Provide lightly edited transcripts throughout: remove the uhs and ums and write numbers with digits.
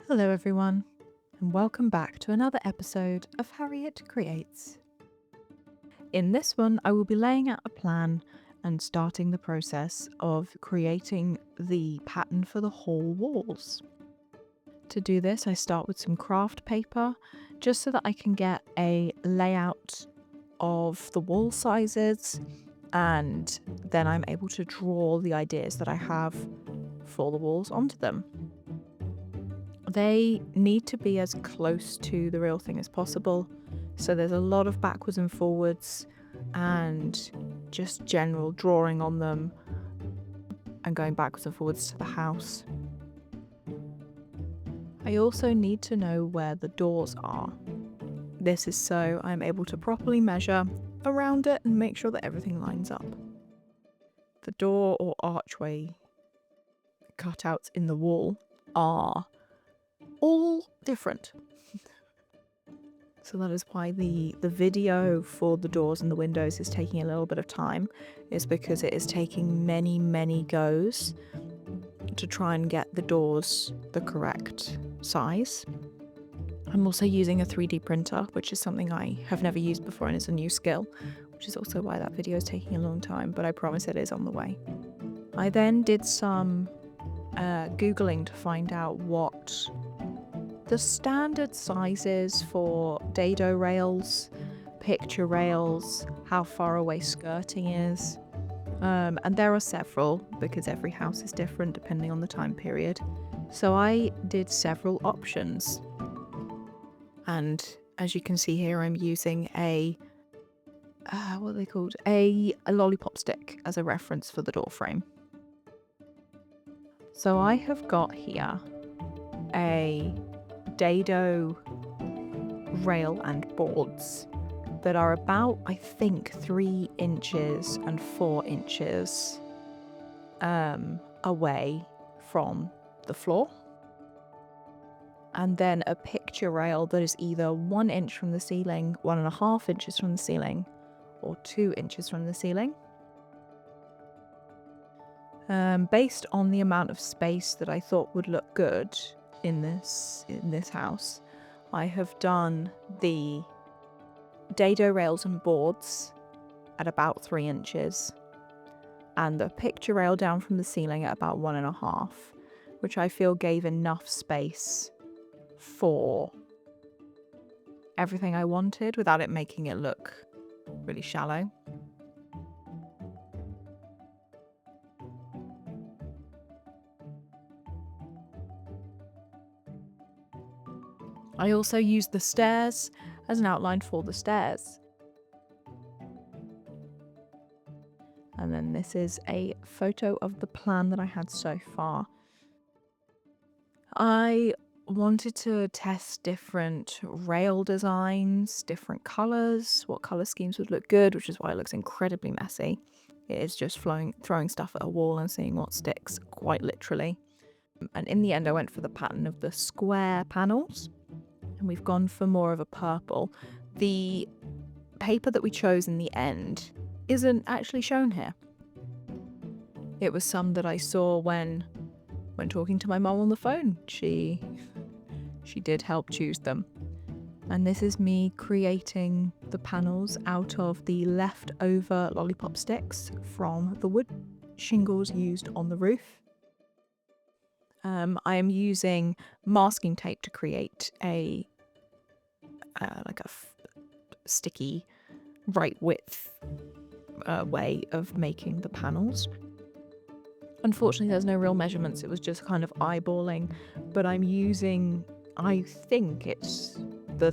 Hello everyone, and welcome back to another episode of Harriet Creates. In this one, I will be laying out a plan and starting the process of creating the pattern for the hall walls. To do this, I start with some craft paper, just so that I can get a layout of the wall sizes, and then I'm able to draw the ideas that I have for the walls onto them. They need to be as close to the real thing as possible, so there's a lot of backwards and forwards and just general drawing on them and going backwards and forwards to the house. I also need to know where the doors are. This is so I'm able to properly measure around it and make sure that everything lines up. The door or archway cutouts in the wall are all different. So that is why the video for the doors and the windows is taking a little bit of time, is because it is taking many goes to try and get the doors the correct size. I'm also using a 3D printer, which is something I have never used before and it's a new skill, which is also why that video is taking a long time, but I promise it is on the way. I then did some Googling to find out what the standard sizes for dado rails, picture rails, how far away skirting is. And there are several, because every house is different depending on the time period. So I did several options. And as you can see here, I'm using a what are they called? A lollipop stick as a reference for the door frame. So I have got here a dado rail and boards that are about, I think, 3 inches and 4 inches away from the floor. And then a picture rail that is either 1 inch from the ceiling, 1.5 inches from the ceiling, or 2 inches from the ceiling. Based on the amount of space that I thought would look good in this house, I have done the dado rails and boards at about 3 inches and the picture rail down from the ceiling at about 1.5, which I feel gave enough space for everything I wanted without it making it look really shallow. I also used the stairs as an outline for the stairs. And then this is a photo of the plan that I had so far. I wanted to test different rail designs, different colours, what colour schemes would look good, which is why it looks incredibly messy. It is just throwing stuff at a wall and seeing what sticks, quite literally. And in the end, I went for the pattern of the square panels. And we've gone for more of a purple. The paper that we chose in the end isn't actually shown here. It was some that I saw when talking to my mum on the phone. She did help choose them. And this is me creating the panels out of the leftover lollipop sticks from the wood shingles used on the roof. I am using masking tape to create a sticky right width way of making the panels. Unfortunately, there's no real measurements. It was just kind of eyeballing, but I'm using, I think it's the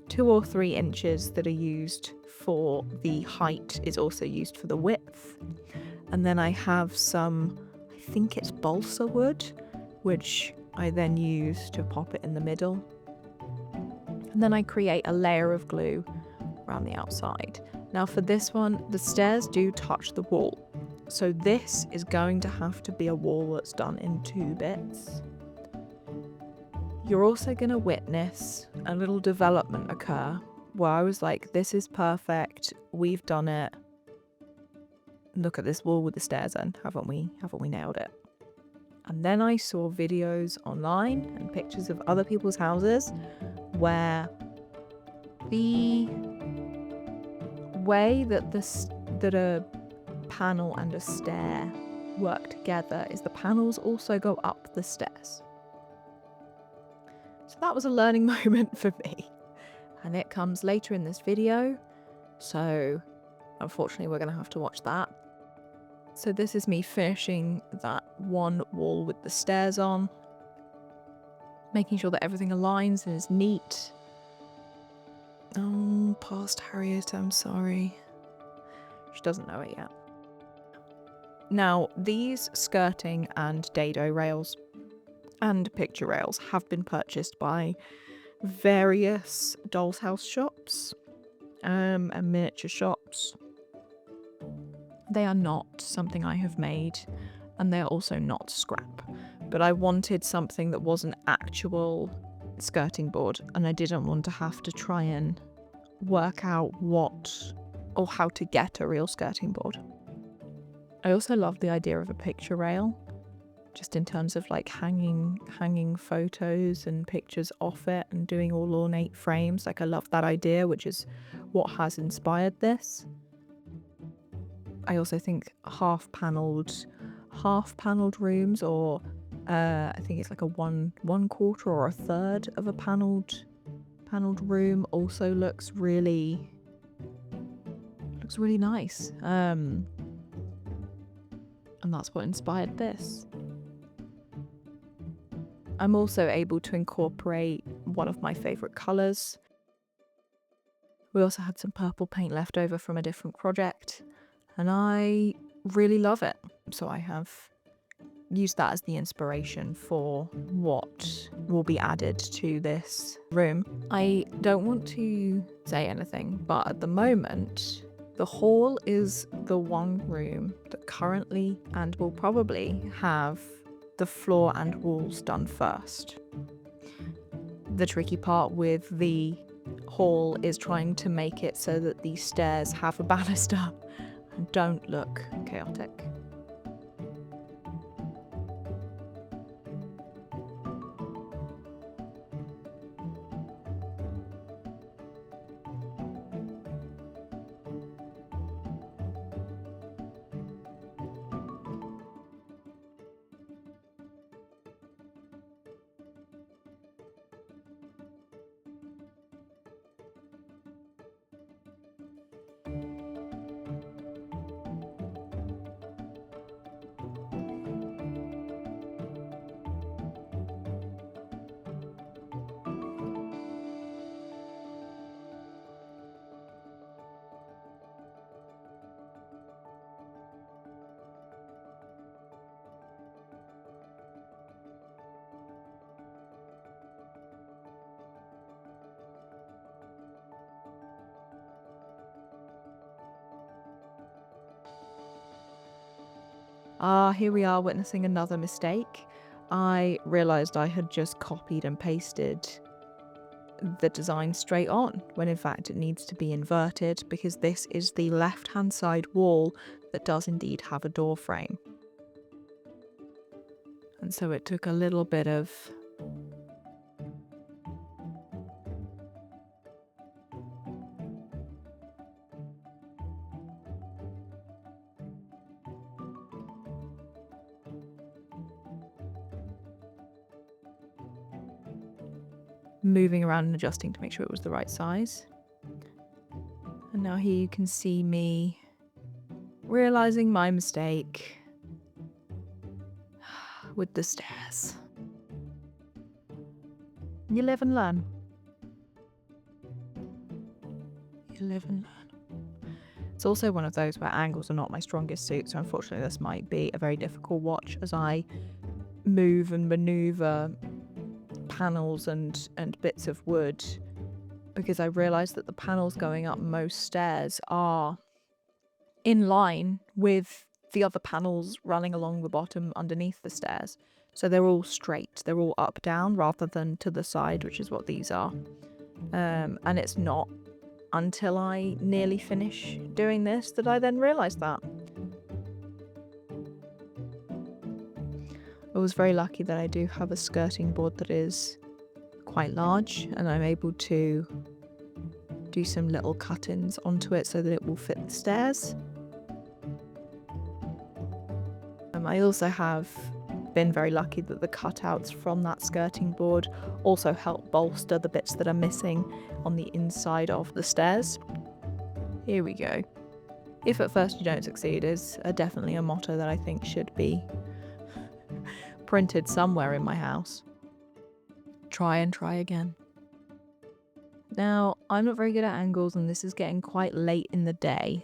2 or 3 inches that are used for the height is also used for the width. And then I have some, I think it's balsa wood, which I then use to pop it in the middle. And then I create a layer of glue around the outside. Now for this one, the stairs do touch the wall. So this is going to have to be a wall that's done in 2 bits. You're also going to witness a little development occur where I was like, this is perfect, we've done it. Look at this wall with the stairs in, haven't we nailed it? And then I saw videos online and pictures of other people's houses where the way that that a panel and a stair work together is the panels also go up the stairs. So that was a learning moment for me. And it comes later in this video, so unfortunately we're going to have to watch that. So this is me finishing that one wall with the stairs on, making sure that everything aligns and is neat. Oh, past Harriet, I'm sorry. She doesn't know it yet. Now, these skirting and dado rails and picture rails have been purchased by various Doll's House shops and miniature shops. They are not something I have made, and they're also not scrap. But I wanted something that was an actual skirting board, and I didn't want to have to try and work out what or how to get a real skirting board. I also love the idea of a picture rail, just in terms of like hanging photos and pictures off it and doing all ornate frames. Like, I love that idea, which is what has inspired this. I also think half panelled rooms, or I think it's like a one quarter or a third of a panelled room, also looks really nice. And that's what inspired this. I'm also able to incorporate one of my favourite colours. We also had some purple paint left over from a different project, and I really love it. So I have used that as the inspiration for what will be added to this room. I don't want to say anything, but at the moment, the hall is the one room that currently and will probably have the floor and walls done first. The tricky part with the hall is trying to make it so that the stairs have a banister and don't look chaotic. Here we are witnessing another mistake. I realised I had just copied and pasted the design straight on, when in fact it needs to be inverted, because this is the left-hand side wall that does indeed have a door frame. And so it took a little bit of moving around and adjusting to make sure it was the right size. And now here you can see me realising my mistake with the stairs. You live and learn. You live and learn. It's also one of those where angles are not my strongest suit, so unfortunately this might be a very difficult watch as I move and manoeuvre panels and bits of wood, because I realised that the panels going up most stairs are in line with the other panels running along the bottom underneath the stairs. So they're all straight, they're all up down rather than to the side, which is what these are. And it's not until I nearly finish doing this that I then realised that. I was very lucky that I do have a skirting board that is quite large, and I'm able to do some little cut-ins onto it so that it will fit the stairs. I also have been very lucky that the cutouts from that skirting board also help bolster the bits that are missing on the inside of the stairs. Here we go. If at first you don't succeed is definitely a motto that I think should be printed somewhere in my house. Try and try again. Now, I'm not very good at angles, and this is getting quite late in the day.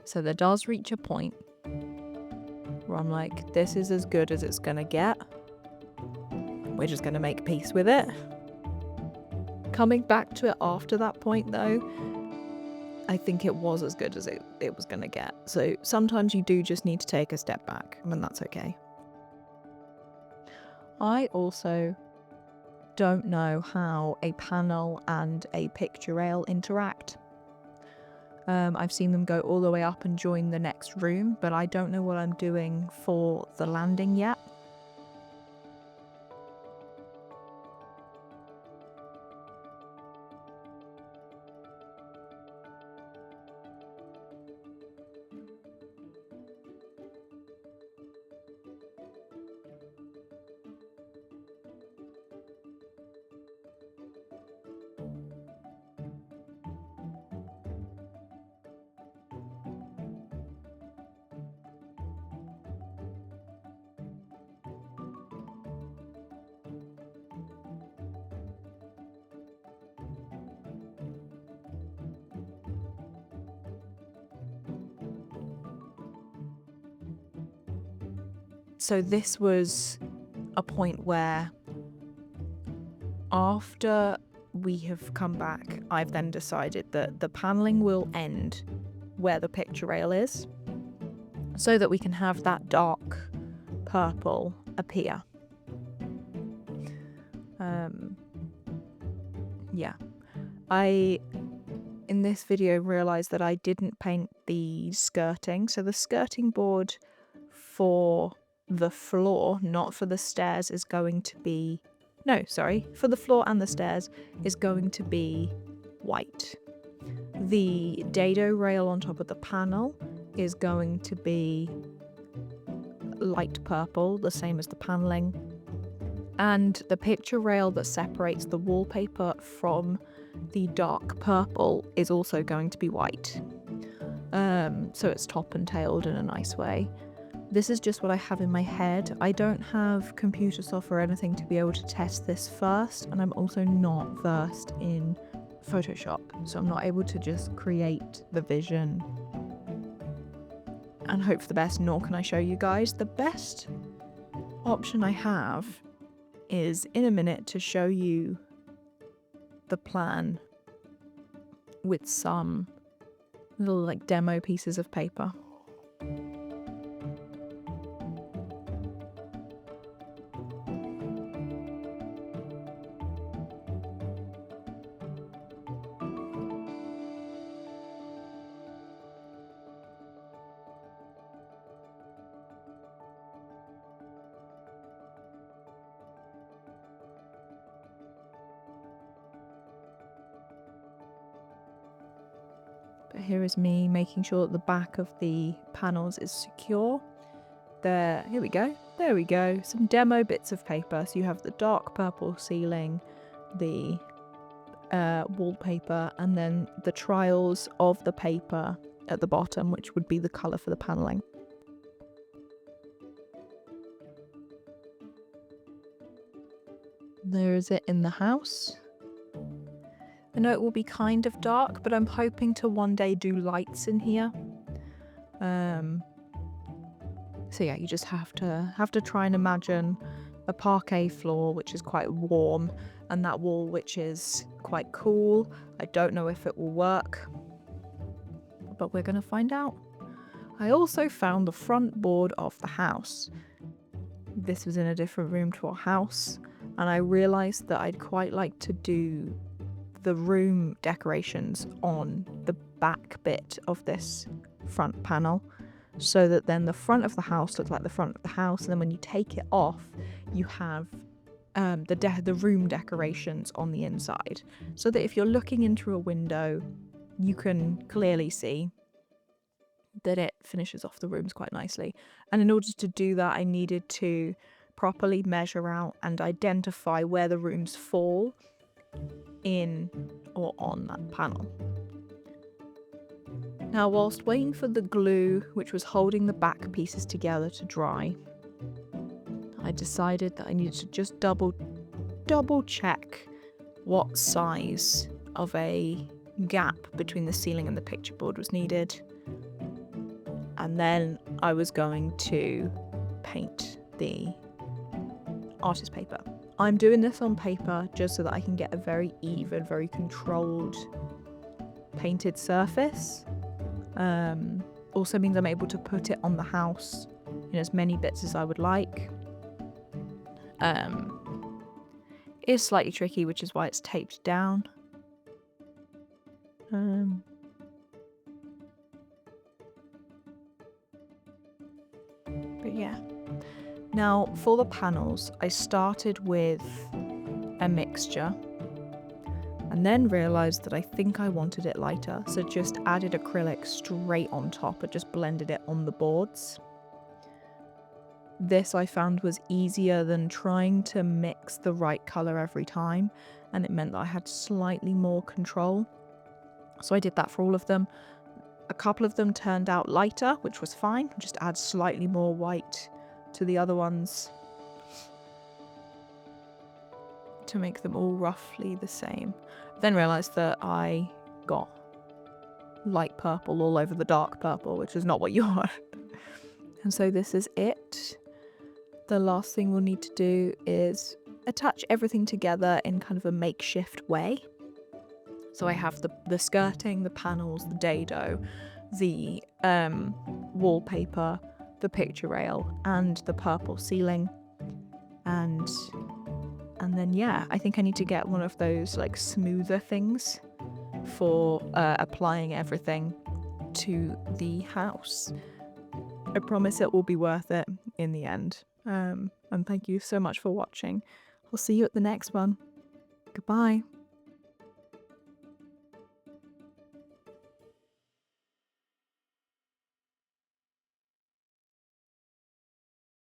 So there does reach a point where I'm like, this is as good as it's gonna get. We're just gonna make peace with it. Coming back to it after that point though, I think it was as good as it was gonna get. So sometimes you do just need to take a step back, and that's okay. I also don't know how a panel and a picture rail interact. I've seen them go all the way up and join the next room, but I don't know what I'm doing for the landing yet. So this was a point where after we have come back, I've then decided that the paneling will end where the picture rail is so that we can have that dark purple appear. Yeah. I, in this video, realised that I didn't paint the skirting. So the skirting board for the floor, not for the stairs, is going to be... No, sorry. For the floor and the stairs is going to be white. The dado rail on top of the panel is going to be light purple, the same as the paneling. And the picture rail that separates the wallpaper from the dark purple is also going to be white. So it's top and tailed in a nice way. This is just what I have in my head. I don't have computer software or anything to be able to test this first, and I'm also not versed in Photoshop, so I'm not able to just create the vision and hope for the best, nor can I show you guys. The best option I have is in a minute to show you the plan with some little like demo pieces of paper. But here is me making sure that the back of the panels is secure. There, here we go. There we go. Some demo bits of paper. So you have the dark purple ceiling, the wallpaper, and then the trials of the paper at the bottom, which would be the colour for the panelling. There is it in the house. I know it will be kind of dark, but I'm hoping to one day do lights in here. So yeah, you just have to try and imagine a parquet floor which is quite warm, and that wall which is quite cool. I don't know if it will work, but we're gonna find out. I also found the front board of the house. This was in a different room to our house, and I realised that I'd quite like to do the room decorations on the back bit of this front panel. so that then the front of the house looks like the front of the house, and then when you take it off, you have the room decorations on the inside, so that if you're looking in through a window, you can clearly see that it finishes off the rooms quite nicely. And in order to do that, I needed to properly measure out and identify where the rooms fall in or on that panel. Now, whilst waiting for the glue, which was holding the back pieces together, to dry, I decided that I needed to just double check what size of a gap between the ceiling and the picture board was needed. And then I was going to paint the artist paper. I'm doing this on paper just so that I can get a very even, very controlled painted surface. Also means I'm able to put it on the house in as many bits as I would like. It's slightly tricky, which is why it's taped down. But yeah. Now, for the panels, I started with a mixture and then realised that I think I wanted it lighter, so just added acrylic straight on top and just blended it on the boards. This I found was easier than trying to mix the right colour every time, and it meant that I had slightly more control. So I did that for all of them. A couple of them turned out lighter, which was fine. Just add slightly more white to the other ones to make them all roughly the same. Then realised that I got light purple all over the dark purple, which is not what you want. And so this is it. The last thing we'll need to do is attach everything together in kind of a makeshift way. So I have the skirting, the panels, the dado, the wallpaper, the picture rail, and the purple ceiling. And then yeah, I think I need to get one of those like smoother things for applying everything to the house. I promise it will be worth it in the end. And thank you so much for watching. I'll see you at the next one. Goodbye.